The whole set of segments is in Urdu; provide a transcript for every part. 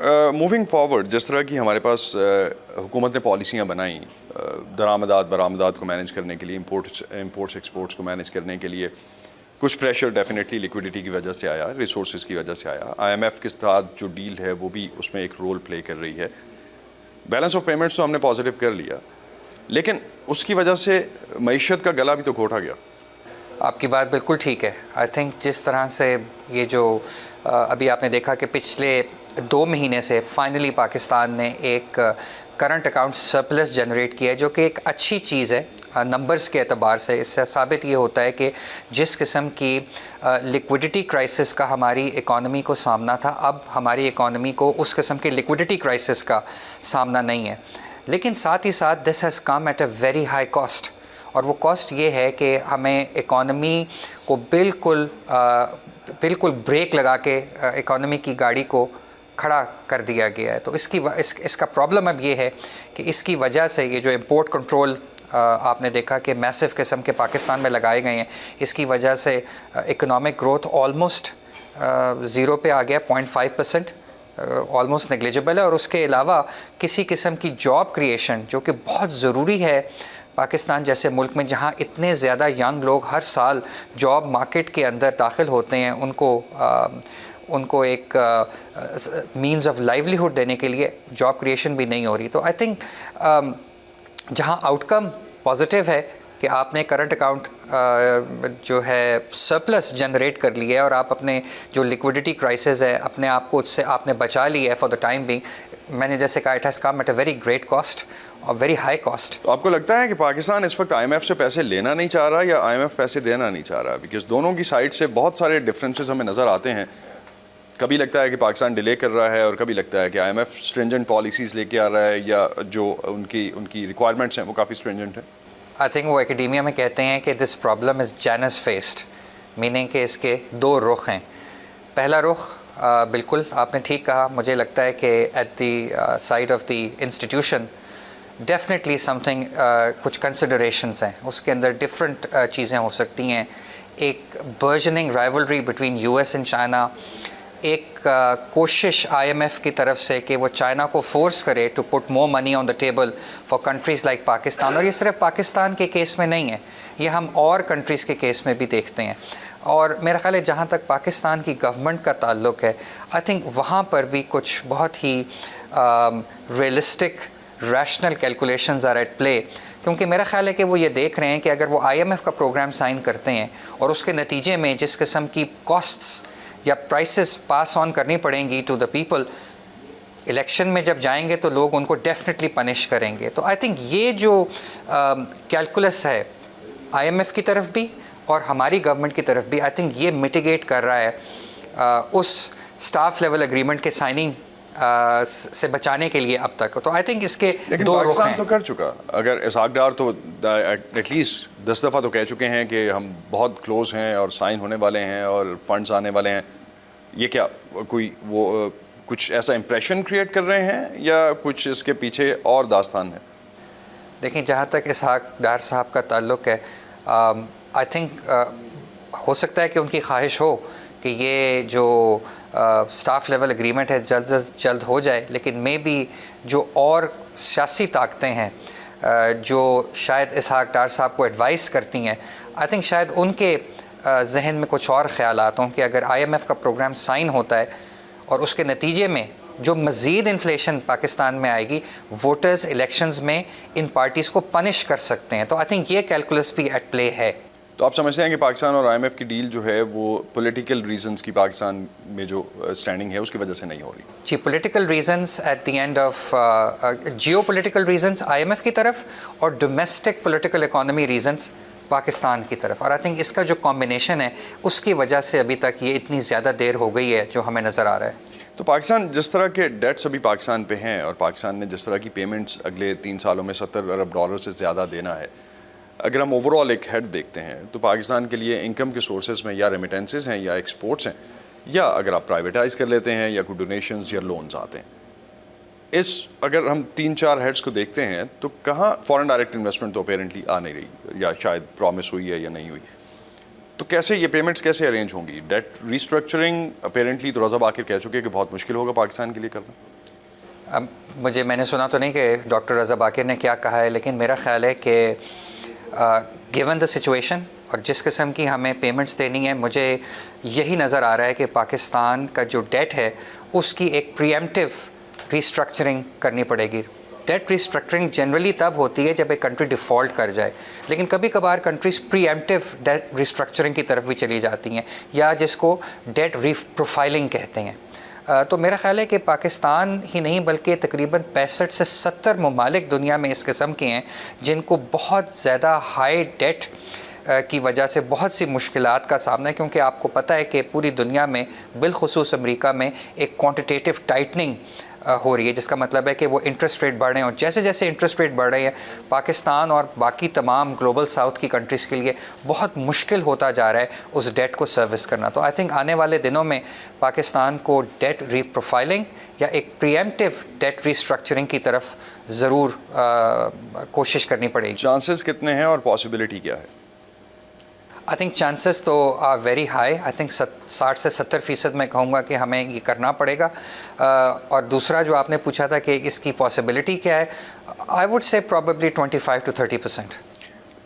موونگ فارورڈ جس طرح کی ہمارے پاس حکومت نے پالیسیاں بنائیں درآمدات برآمدات کو مینیج کرنے کے لیے، امپورٹس ایکسپورٹس کو مینیج کرنے کے لیے، کچھ پریشر ڈیفینیٹلی لیکوڈیٹی کی وجہ سے آیا، ریسورسز کی وجہ سے آیا، آئی ایم ایف کے ساتھ جو ڈیل ہے وہ بھی اس میں ایک رول پلے کر رہی ہے، بیلنس آف پیمنٹس تو ہم نے پازیٹیو کر لیا، لیکن اس کی وجہ سے معیشت کا گلا بھی تو گھوٹا گیا۔ آپ کی بات بالکل ٹھیک ہے۔ آئی تھنک جس طرح سے یہ جو ابھی آپ نے دیکھا کہ پچھلے 2 مہینے سے فائنلی پاکستان نے ایک کرنٹ اکاؤنٹ سرپلس جنریٹ کیا ہے، جو کہ ایک اچھی چیز ہے نمبرز کے اعتبار سے۔ اس سے ثابت یہ ہوتا ہے کہ جس قسم کی لیکوڈیٹی کرائسس کا ہماری اکانومی کو سامنا تھا، اب ہماری اکانومی کو اس قسم کے لیکوڈیٹی کرائسس کا سامنا نہیں ہے۔ لیکن ساتھ ہی ساتھ this has come at a very high cost, اور وہ کاسٹ یہ ہے کہ ہمیں اکانومی کو بالکل بریک لگا کے اکانومی کی گاڑی کو کھڑا کر دیا گیا ہے۔ تو اس کا پرابلم اب یہ ہے کہ اس کی وجہ سے یہ جو امپورٹ کنٹرول آپ نے دیکھا کہ میسو قسم کے پاکستان میں لگائے گئے ہیں، اس کی وجہ سے اکنامک گروتھ آلموسٹ 0 پہ آ گیا، 0.5%، آلموسٹ نیگلیجبل ہے، اور اس کے علاوہ کسی قسم کی جاب کریشن جو کہ بہت ضروری ہے پاکستان جیسے ملک میں، جہاں اتنے زیادہ ینگ لوگ ہر سال جاب مارکیٹ کے اندر داخل ہوتے ہیں، ان کو ایک مینز آف لائیولیہڈ دینے کے لیے جاب کریشن بھی نہیں ہو رہی۔ تو آئی تھنک جہاں آؤٹ کم پازیٹیو ہے کہ آپ نے کرنٹ اکاؤنٹ جو ہے سرپلس جنریٹ کر لیا ہے، اور آپ اپنے جو لیکوڈیٹی کرائسس ہے اپنے آپ کو اس سے آپ نے بچا لی ہے فار دا ٹائم بینگ۔ میں نے جیسے کہا it has come at a very great cost اور ویری ہائی کاسٹ۔ تو آپ کو لگتا ہے کہ پاکستان اس وقت آئی ایم ایف سے پیسے لینا نہیں چاہ رہا یا آئی ایم ایف پیسے دینا نہیں چاہ رہا؟ بیکاز دونوں کی سائڈ سے بہت سارے ڈفرینسز ہمیں نظر آتے ہیں۔ کبھی لگتا ہے کہ پاکستان ڈیلے کر رہا ہے، اور کبھی لگتا ہے کہ I M F stringent policies لے کے آ رہا ہے، یا جو ان کی ریکوائرمنٹس ہیں وہ کافی اسٹرینجنٹ ہیں۔ آئی تھنک وہ اکیڈیمیا میں کہتے ہیں کہ دس پرابلم از جینس فیسڈ، میننگ کہ اس کے 2 رخ ہیں۔ پہلا رخ بالکل آپ نے ٹھیک کہا، مجھے لگتا ہے کہ at the side of the institution definitely something کچھ کنسیڈریشنس ہیں، اس کے اندر ڈفرینٹ چیزیں ہو سکتی ہیں۔ ایک burgeoning rivalry between U S and China, ایک کوشش آئی ایم ایف کی طرف سے کہ وہ چائنا کو فورس کرے to put more money on the table for countries like Pakistan, اور یہ صرف پاکستان کے کیس میں نہیں ہے، یہ ہم اور کنٹریز کے کیس میں بھی دیکھتے ہیں۔ اور میرا خیال ہے جہاں تک پاکستان کی گورنمنٹ کا تعلق ہے، آئی تھنک وہاں پر بھی کچھ بہت ہی realistic rational calculations are at play, کیونکہ میرا خیال ہے کہ وہ یہ دیکھ رہے ہیں کہ اگر وہ آئی ایم ایف کا پروگرام سائن کرتے ہیں اور اس کے نتیجے میں جس قسم کی کاسٹس یا پرائسز پاس آن کرنی پڑیں گی ٹو دا پیپل، الیکشن میں جب جائیں گے تو لوگ ان کو ڈیفینیٹلی پنش کریں گے۔ تو آئی تھنک یہ جو کیلکولس ہے آئی ایم ایف کی طرف بھی اور ہماری گورنمنٹ کی طرف بھی، آئی تھنک یہ میٹیگیٹ کر رہا ہے اس اسٹاف لیول اگریمنٹ کے سائننگ سے بچانے کے لیے اب تک۔ تو آئی تھنک اس کے 2 رخ ہیں۔ لیکن پاکستان تو کر چکا، اگر اسحاق ڈار تو ایٹ لیسٹ 10 دفعہ تو کہہ چکے ہیں کہ ہم بہت کلوز ہیں اور سائن ہونے والے ہیں اور فنڈز آنے والے ہیں۔ یہ کیا کوئی وہ کچھ ایسا امپریشن کریٹ کر رہے ہیں یا کچھ اس کے پیچھے اور داستان ہے؟ دیکھیں جہاں تک اسحاق ڈار صاحب کا تعلق ہے، آئی تھنک ہو سکتا ہے کہ ان کی خواہش ہو کہ یہ جو اسٹاف لیول اگریمنٹ ہے جلد از جلد ہو جائے، لیکن مے بی جو اور سیاسی طاقتیں ہیں جو شاید اسحاق ڈار صاحب کو ایڈوائز کرتی ہیں، آئی تھنک شاید ان کے ذہن میں کچھ اور خیالات ہوں کہ اگر آئی ایم ایف کا پروگرام سائن ہوتا ہے اور اس کے نتیجے میں جو مزید انفلیشن پاکستان میں آئے گی، ووٹرز الیکشنز میں ان پارٹیز کو پنش کر سکتے ہیں۔ تو آئی تھنک یہ کیلکولس بھی ایٹ پلے ہے۔ تو آپ سمجھتے ہیں کہ پاکستان اور آئی ایم ایف کی ڈیل جو ہے وہ پولیٹیکل ریزنز کی پاکستان میں جو اسٹینڈنگ ہے اس کی وجہ سے نہیں ہو رہی؟ جی، political reasons at the end of geopolitical reasons I M F کی طرف اور domestic political economy reasons Pakistan کی طرف، اور آئی تھنک اس کا جو کمبینیشن ہے اس کی وجہ سے ابھی تک یہ اتنی زیادہ دیر ہو گئی ہے جو ہمیں نظر آ رہا ہے۔ تو پاکستان جس طرح کے ڈیٹس ابھی پاکستان پہ ہیں اور پاکستان نے جس طرح کی پیمنٹس اگلے 3 سالوں میں $70 ارب سے زیادہ دینا ہے، اگر ہم اوور آل ایک ہیڈ دیکھتے ہیں تو پاکستان کے لیے انکم کے سورسز میں یا ریمیٹنسز ہیں یا ایکسپورٹس ہیں، یا اگر آپ پرائیویٹائز کر لیتے ہیں یا کوئی ڈونیشنز یا لونز آتے ہیں، اگر ہم 3-4 ہیڈس کو دیکھتے ہیں تو کہاں فارن ڈائریکٹ انویسٹمنٹ تو اپیرنٹلی آ نہیں رہی، یا شاید پرومس ہوئی ہے یا نہیں ہوئی۔ تو کیسے یہ پیمنٹس کیسے ارینج ہوں گی؟ ڈیٹ ریسٹرکچرنگ اپیرنٹلی تو رضا باقر کہہ چکے کہ بہت مشکل ہوگا پاکستان کے لیے کرنا. اب میں نے سنا تو نہیں کہ ڈاکٹر رضا باقر نے کیا کہا ہے، لیکن میرا خیال ہے کہ گیون دا سچویشن اور جس قسم کی ہمیں پیمنٹس دینی ہے، مجھے یہی نظر آ رہا ہے کہ پاکستان کا جو ڈیٹ ہے اس کی ایک پریمپٹیو ریسٹرکچرنگ کرنی پڑے گی. ڈیٹ ریسٹرکچرنگ جنرلی تب ہوتی ہے جب ایک کنٹری ڈیفالٹ کر جائے، لیکن کبھی کبھار کنٹریز پری ایمپٹیو ڈیٹ ریسٹرکچرنگ کی طرف بھی چلی جاتی ہیں، یا جس کو ڈیٹ ری پروفائلنگ کہتے ہیں. تو میرا خیال ہے کہ پاکستان ہی نہیں بلکہ تقریباً 65 سے 70 ممالک دنیا میں اس قسم کے ہیں جن کو بہت زیادہ ہائی ڈیٹ کی وجہ سے بہت سی مشکلات کا سامنا ہے، کیونکہ آپ کو پتہ ہے کہ پوری دنیا میں بالخصوص امریکہ میں ایک کوانٹیٹیو ٹائٹننگ ہو رہی ہے، جس کا مطلب ہے کہ وہ انٹرسٹ ریٹ بڑھ رہے ہیں، اور جیسے جیسے انٹرسٹ ریٹ بڑھ رہے ہیں پاکستان اور باقی تمام گلوبل ساؤتھ کی کنٹریز کے لیے بہت مشکل ہوتا جا رہا ہے اس ڈیٹ کو سروس کرنا. تو آئی تھنک آنے والے دنوں میں پاکستان کو ڈیٹ ری پروفائلنگ یا ایک پریمپٹیو ڈیٹ ریسٹرکچرنگ کی طرف ضرور کوشش کرنی پڑے گی. چانسز کتنے ہیں اور پاسبلٹی کیا ہے؟ آئی تھنک چانسز تو are very high. I think 60 سے 70% میں کہوں گا کہ ہمیں یہ کرنا پڑے گا. اور دوسرا جو آپ نے پوچھا تھا کہ اس کی پاسبلٹی کیا ہے، I would say probably 25 to 30%.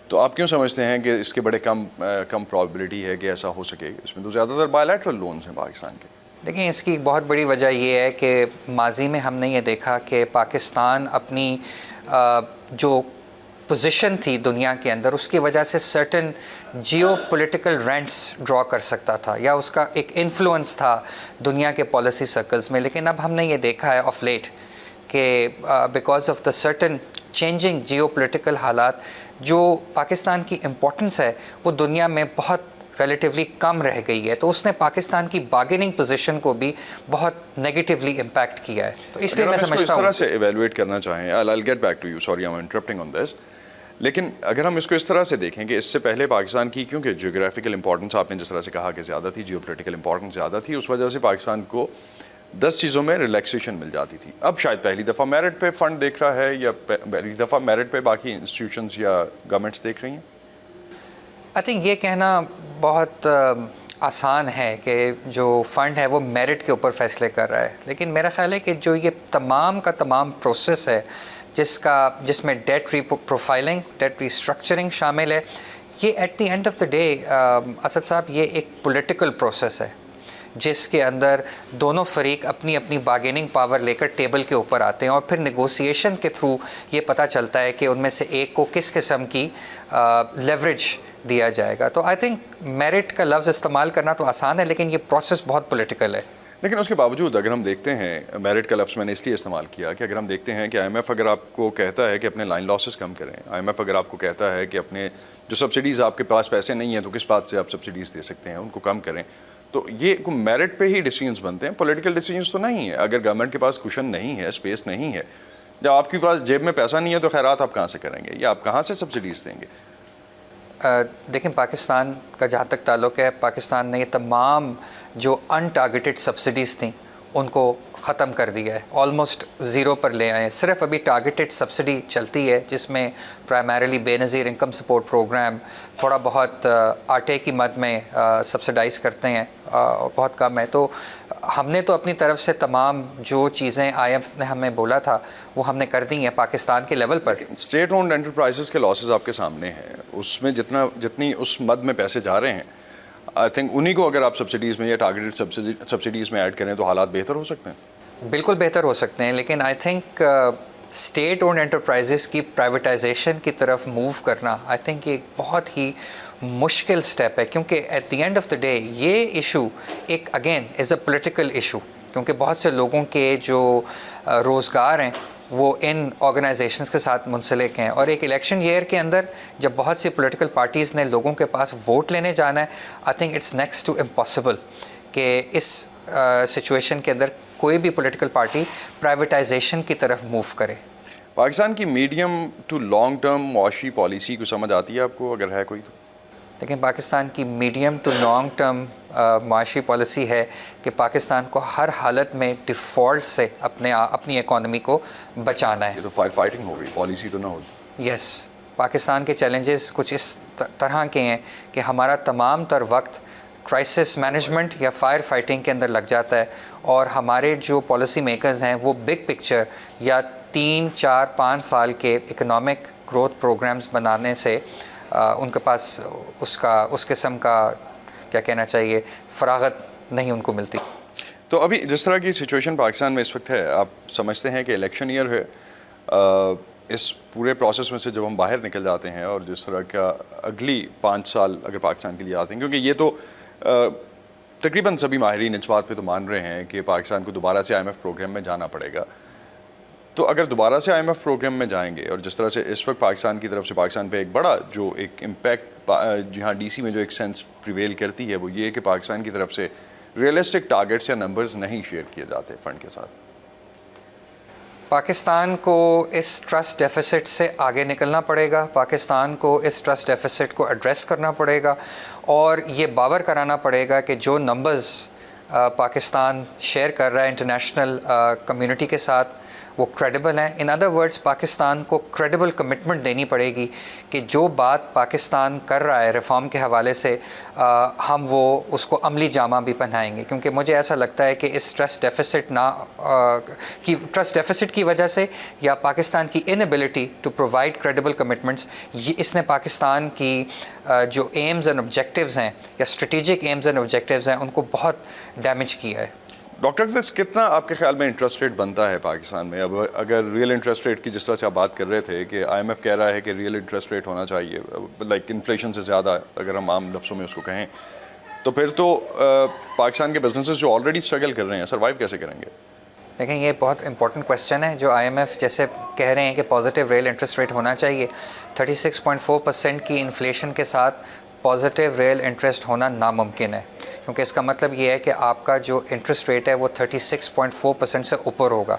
تو آپ کیوں سمجھتے ہیں کہ اس کے بڑے کم پرابلٹی ہے کہ ایسا ہو سکے؟ اس میں تو زیادہ تر بائی لیٹرل لونز ہیں پاکستان کے. دیکھیں، اس کی بہت بڑی وجہ یہ ہے کہ ماضی میں ہم نے یہ دیکھا کہ پاکستان اپنی جو پوزیشن تھی دنیا کے اندر، اس کی وجہ سے سرٹن جیو پولیٹیکل رینٹس ڈرا کر سکتا تھا، یا اس کا ایک انفلوئنس تھا دنیا کے پالیسی سرکلز میں. لیکن اب ہم نے یہ دیکھا ہے آف لیٹ کہ because of the certain changing geopolitical حالات، جو پاکستان کی امپورٹنس ہے وہ دنیا میں بہت ریلیٹیولی کم رہ گئی ہے. تو اس نے پاکستان کی بارگیننگ پوزیشن کو بھی بہت نیگیٹیولی امپیکٹ کیا ہے. تو اس لیے میں سمجھتا ہوں اس طرح سے ایویلویٹ کرنا چاہیں، I'll get back to you, sorry I'm interrupting on this. لیکن اگر ہم اس کو اس طرح سے دیکھیں کہ اس سے پہلے پاکستان کی کیونکہ جیوگرافیکل امپورٹنس آپ نے جس طرح سے کہا کہ زیادہ تھی، جیو پولیٹیکل امپورٹنس زیادہ تھی، اس وجہ سے پاکستان کو 10 چیزوں میں ریلیکسیشن مل جاتی تھی. اب شاید پہلی دفعہ میرٹ پہ فنڈ دیکھ رہا ہے، یا پہلی دفعہ میرٹ پہ باقی انسٹیٹیوشنز یا گورنمنٹس دیکھ رہی ہیں؟ آئی تھنک یہ کہنا بہت آسان ہے کہ جو فنڈ ہے وہ میرٹ کے اوپر فیصلے کر رہا ہے، لیکن میرا خیال ہے کہ جو یہ تمام کا تمام پروسیس ہے جس میں debt reprofiling, debt restructuring شامل ہے، یہ at the end of the day Asad صاحب یہ ایک پولیٹیکل پروسیس ہے جس کے اندر دونوں فریق اپنی اپنی بارگیننگ پاور لے کر ٹیبل کے اوپر آتے ہیں، اور پھر نیگوسیشن کے تھرو یہ پتہ چلتا ہے کہ ان میں سے ایک کو کس قسم کی لیوریج دیا جائے گا. تو آئی تھنک میرٹ کا لفظ استعمال کرنا تو آسان ہے، لیکن یہ پروسیس بہت پولیٹیکل ہے. لیکن اس کے باوجود اگر ہم دیکھتے ہیں، میرٹ کا لفظ میں نے اس لیے استعمال کیا کہ اگر ہم دیکھتے ہیں کہ آئی ایم ایف اگر آپ کو کہتا ہے کہ اپنے لائن لاسز کم کریں، آئی ایم ایف اگر آپ کو کہتا ہے کہ اپنے جو سبسڈیز آپ کے پاس پیسے نہیں ہیں تو کس بات سے آپ سبسڈیز دے سکتے ہیں، ان کو کم کریں، تو یہ میرٹ پہ ہی ڈیسیجنس بنتے ہیں، پولیٹیکل ڈیسیجنس تو نہیں ہے. اگر گورنمنٹ کے پاس کوشن نہیں ہے، اسپیس نہیں ہے، جب آپ کے پاس جیب میں پیسہ نہیں ہے تو خیرات آپ کہاں سے کریں گے، یا آپ کہاں سے سبسڈیز دیں گے؟ دیکھیں، پاکستان کا جہاں تک تعلق ہے، پاکستان نے یہ تمام جو ان ٹارگیٹڈ سبسڈیز تھیں ان کو ختم کر دیا ہے، آلموسٹ زیرو پر لے آئے ہیں. صرف ابھی ٹارگیٹڈ سبسڈی چلتی ہے جس میں پرائمریلی بے نظیر انکم سپورٹ پروگرام، تھوڑا بہت آٹے کی مد میں سبسڈائز کرتے ہیں، بہت کم ہے. تو ہم نے تو اپنی طرف سے تمام جو چیزیں آئی ایم ایف نے ہمیں بولا تھا وہ ہم نے کر دی ہیں پاکستان کے لیول پر. اسٹیٹ اونڈ انٹرپرائزز کے لاسز آپ کے سامنے ہیں، اس میں جتنی اس مد میں پیسے جا رہے ہیں، آئی تھنک انہی کو اگر آپ سبسڈیز میں یا ٹارگیٹڈ سبسڈیز میں ایڈ کریں تو حالات بہتر ہو سکتے ہیں. بالکل بہتر ہو سکتے ہیں، لیکن I think state owned enterprises کی پرائیویٹائزیشن کی طرف موو کرنا آئی تھنک یہ بہت ہی مشکل سٹیپ ہے، کیونکہ at the end of the day یہ ایشو ایک again is a political issue, کیونکہ بہت سے لوگوں کے جو روزگار ہیں وہ ان آرگنائزیشنز کے ساتھ منسلک ہیں، اور ایک الیکشن ایئر کے اندر جب بہت سی پولیٹیکل پارٹیز نے لوگوں کے پاس ووٹ لینے جانا ہے، I think it's next to impossible کہ اس سچویشن کے اندر کوئی بھی پولیٹیکل پارٹی پرائیویٹائزیشن کی طرف موو کرے. پاکستان کی میڈیم ٹو لانگ ٹرم معاشی پالیسی کو سمجھ آتی ہے آپ کو، اگر ہے کوئی تو؟ لیکن پاکستان کی میڈیم ٹو لانگ ٹرم معاشی پالیسی ہے کہ پاکستان کو ہر حالت میں ڈیفالٹ سے اپنی اکانومی کو بچانا ہے. یہ تو فائٹنگ ہو گئی، پالیسی تو نہ ہوگی. یس، پاکستان کے چیلنجز کچھ اس طرح کے ہیں کہ ہمارا تمام تر وقت کرائسس مینجمنٹ یا فائر فائٹنگ کے اندر لگ جاتا ہے، اور ہمارے جو پالیسی میکرز ہیں وہ بگ پکچر یا 3 4 5 سال کے اکنامک گروتھ پروگرامز بنانے سے ان کے پاس اس قسم کا کیا کہنا چاہیے فراغت نہیں ان کو ملتی۔ تو ابھی جس طرح کی سچویشن پاکستان میں اس وقت ہے، آپ سمجھتے ہیں کہ الیکشن ایئر ہے، اس پورے پروسیس میں سے جب ہم باہر نکل جاتے ہیں اور جس طرح کا اگلی 5 سال اگر پاکستان کے لیے آتے ہیں، کیونکہ یہ تو تقریباً سبھی ماہرین اس بات پہ تو مان رہے ہیں کہ پاکستان کو دوبارہ سے IMF پروگرام میں جانا پڑے گا، تو اگر دوبارہ سے IMF پروگرام میں جائیں گے اور جس طرح سے اس وقت پاکستان کی طرف سے پاکستان پہ ایک بڑا جو ایک امپیکٹ جہاں ڈی سی میں جو ایک سینس پریویل کرتی ہے وہ یہ کہ پاکستان کی طرف سے ریئلسٹک ٹارگیٹس یا نمبرز نہیں شیئر کیے جاتے فنڈ کے ساتھ، پاکستان کو اس ٹرسٹ ڈیفیسٹ سے آگے نکلنا پڑے گا، پاکستان کو اس ٹرسٹ ڈیفیسٹ کو ایڈریس کرنا پڑے گا، اور یہ باور کرانا پڑے گا کہ جو نمبرز پاکستان شیئر کر رہا ہے انٹرنیشنل کمیونٹی کے ساتھ وہ کریڈیبل ہیں۔ ان ادر ورڈز پاکستان کو کریڈیبل کمٹمنٹ دینی پڑے گی کہ جو بات پاکستان کر رہا ہے ریفارم کے حوالے سے ہم وہ اس کو عملی جامہ بھی پہنائیں گے، کیونکہ مجھے ایسا لگتا ہے کہ اس ٹرسٹ ڈیفیسٹ کی وجہ سے یا پاکستان کی inability to provide credible commitments, اس نے پاکستان کی جو ایمز اینڈ آبجیکٹیوز ہیں یا اسٹریٹجک ایمز اینڈ آبجیکٹیوز ہیں ان کو بہت ڈیمیج کیا ہے۔ ڈاکٹر اختر کتنا آپ کے خیال میں انٹرسٹ ریٹ بنتا ہے پاکستان میں؟ اب اگر ریئل انٹرسٹ ریٹ کی جس طرح سے آپ بات کر رہے تھے کہ IMF کہہ رہا ہے کہ ریئل انٹرسٹ ریٹ ہونا چاہیے لائک انفلیشن سے زیادہ، اگر ہم عام لفظوں میں اس کو کہیں، تو پھر تو پاکستان کے بزنسز جو آلریڈی اسٹرگل کر رہے ہیں سروائیو کیسے کریں گے؟ دیکھیں یہ بہت امپورٹنٹ کویسچن ہے جو IMF جیسے کہہ رہے ہیں کہ پازیٹیو ریئل انٹرسٹ ریٹ ہونا چاہیے، 36.4% کی انفلیشن کے ساتھ پازیٹیو ریئل انٹرسٹ ہونا ناممکن ہے، کیونکہ اس کا مطلب یہ ہے کہ آپ کا جو انٹرسٹ ریٹ ہے وہ 36.4% سے اوپر ہوگا۔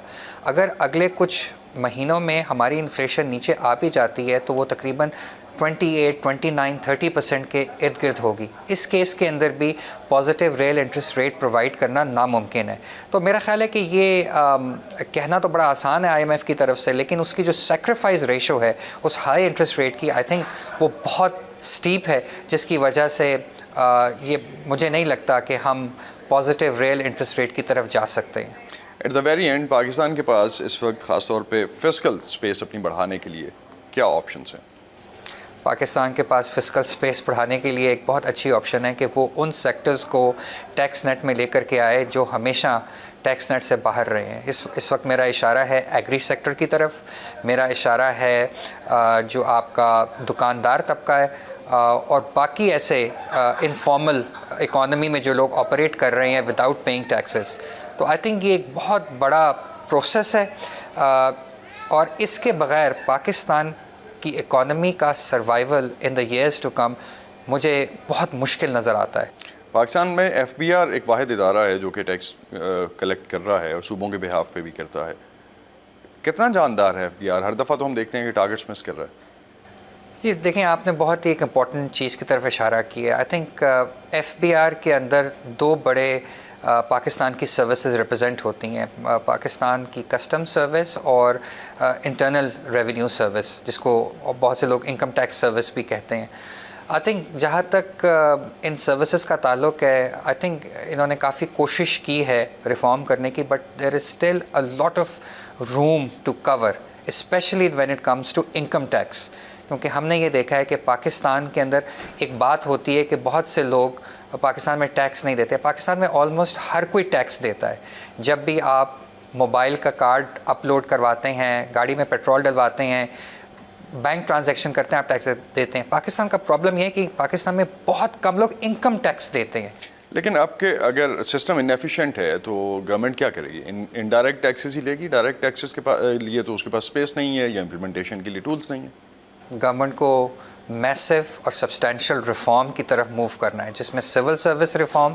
اگر اگلے کچھ مہینوں میں ہماری انفلیشن نیچے آ بھی جاتی ہے تو وہ تقریباً 28, 29, 30% کے ارد گرد ہوگی۔ اس کیس کے اندر بھی positive real interest rate provide کرنا ناممکن ہے۔ تو میرا خیال ہے کہ یہ کہنا تو بڑا آسان ہے IMF کی طرف سے، لیکن اس کی جو سیکریفائز ریشو ہے اس ہائی انٹرسٹ ریٹ کی آئی تھنک وہ بہت سٹیپ ہے، جس کی وجہ سے یہ مجھے نہیں لگتا کہ ہم پازیٹیو ریئل انٹرسٹ ریٹ کی طرف جا سکتے ہیں۔ At the very end Pakistan کے پاس اس وقت خاص طور پہ فسکل اسپیس اپنی بڑھانے کے لیے کیا آپشنس ہیں؟ پاکستان کے پاس فسکل سپیس بڑھانے کے لیے ایک بہت اچھی آپشن ہے کہ وہ ان سیکٹرز کو ٹیکس نیٹ میں لے کر کے آئے جو ہمیشہ ٹیکس نیٹ سے باہر رہے ہیں۔ اس وقت میرا اشارہ ہے ایگری سیکٹر کی طرف، میرا اشارہ ہے جو آپ کا دکاندار طبقہ ہے، اور باقی ایسے انفارمل اکانومی میں جو لوگ آپریٹ کر رہے ہیں وداؤٹ پیئنگ ٹیکسز۔ تو آئی تھنک یہ ایک بہت بڑا پروسیس ہے، اور اس کے بغیر پاکستان کی اکانومی کا survival in the years to come مجھے بہت مشکل نظر آتا ہے۔ پاکستان میں FBR ایک واحد ادارہ ہے جو کہ ٹیکس کلیکٹ کر رہا ہے اور صوبوں کے بہاف پہ بھی کرتا ہے، کتنا جاندار ہے FBR؟ ہر دفعہ تو ہم دیکھتے ہیں کہ ٹارگیٹس مس کر رہا ہے۔ جی دیکھیں، آپ نے بہت ہی ایک امپورٹنٹ چیز کی طرف اشارہ کیا ہے۔ آئی تھنک FBR کے اندر 2 بڑے پاکستان کی سروسز ریپرزینٹ ہوتی ہیں، پاکستان کی کسٹم سروس اور انٹرنل ریونیو سروس، جس کو بہت سے لوگ انکم ٹیکس سروس بھی کہتے ہیں۔ آئی تھنک جہاں تک ان سروسز کا تعلق ہے، آئی تھنک انہوں نے کافی کوشش کی ہے ریفارم کرنے کی، but there is still a lot of room to cover, especially when it comes to income tax, کیونکہ ہم نے یہ دیکھا ہے کہ پاکستان کے اندر ایک بات ہوتی ہے کہ بہت سے لوگ پاکستان میں ٹیکس نہیں دیتے۔ پاکستان میں آلموسٹ ہر کوئی ٹیکس دیتا ہے۔ جب بھی آپ موبائل کا کارڈ اپلوڈ کرواتے ہیں، گاڑی میں پیٹرول ڈلواتے ہیں، بینک ٹرانزیکشن کرتے ہیں، آپ ٹیکس دیتے ہیں۔ پاکستان کا پرابلم یہ ہے کہ پاکستان میں بہت کم لوگ انکم ٹیکس دیتے ہیں۔ لیکن آپ کے اگر سسٹم انیفیشینٹ ہے تو گورنمنٹ کیا کرے گی؟ انڈائریکٹ ٹیکسز ہی لے گی؟ ڈائریکٹ ٹیکسز کے لیے تو اس کے پاس اسپیس نہیں ہے یا امپلیمنٹیشن کے لیے ٹولز نہیں ہیں۔ گورنمنٹ کو میسو اور سبسٹینشیل ریفارم کی طرف موو کرنا ہے، جس میں سول سروس ریفارم،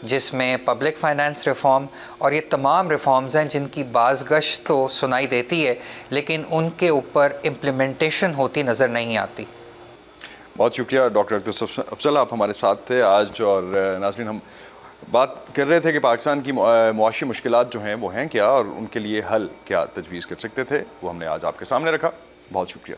جس میں پبلک فائنانس ریفارم، اور یہ تمام ریفارمز ہیں جن کی باز گشت تو سنائی دیتی ہے لیکن ان کے اوپر امپلیمنٹیشن ہوتی نظر نہیں آتی۔ بہت شکریہ ڈاکٹر اختر افضل، آپ ہمارے ساتھ تھے آج، اور ناظرین ہم بات کر رہے تھے کہ پاکستان کی معاشی مشکلات جو ہیں وہ ہیں کیا اور ان کے لیے حل کیا تجویز کر سکتے تھے، وہ ہم نے آج آپ کے سامنے رکھا۔ بہت شکریہ۔